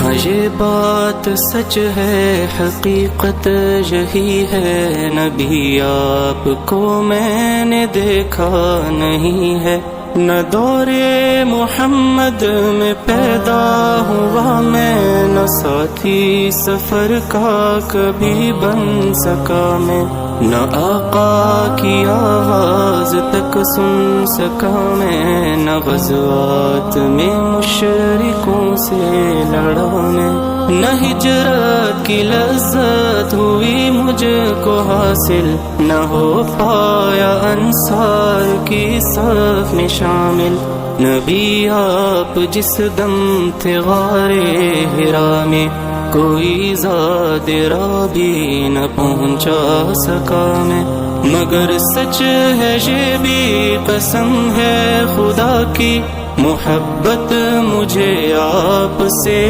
ہاں یہ بات سچ ہے، حقیقت یہی ہے، نبی آپ کو میں نے دیکھا نہیں ہے، نہ دور محمد میں پیدا ہوا میں، نہ ساتھی سفر کا کبھی بن سکا میں، نہ آقا کی آواز تک سن سکا میں، نہ غزوات میں مشرکوں سے لڑا میں، نہ ہجرت کی لذت ہوئی مجھ کو حاصل، نہ ہو پایا انصار کی صف میں شامل، نبی آپ جس دم تھے غار حرا میں، کوئی زاد رابی نہ پہنچا سکا میں، مگر سچ ہے یہ بھی قسم ہے خدا کی، محبت مجھے آپ سے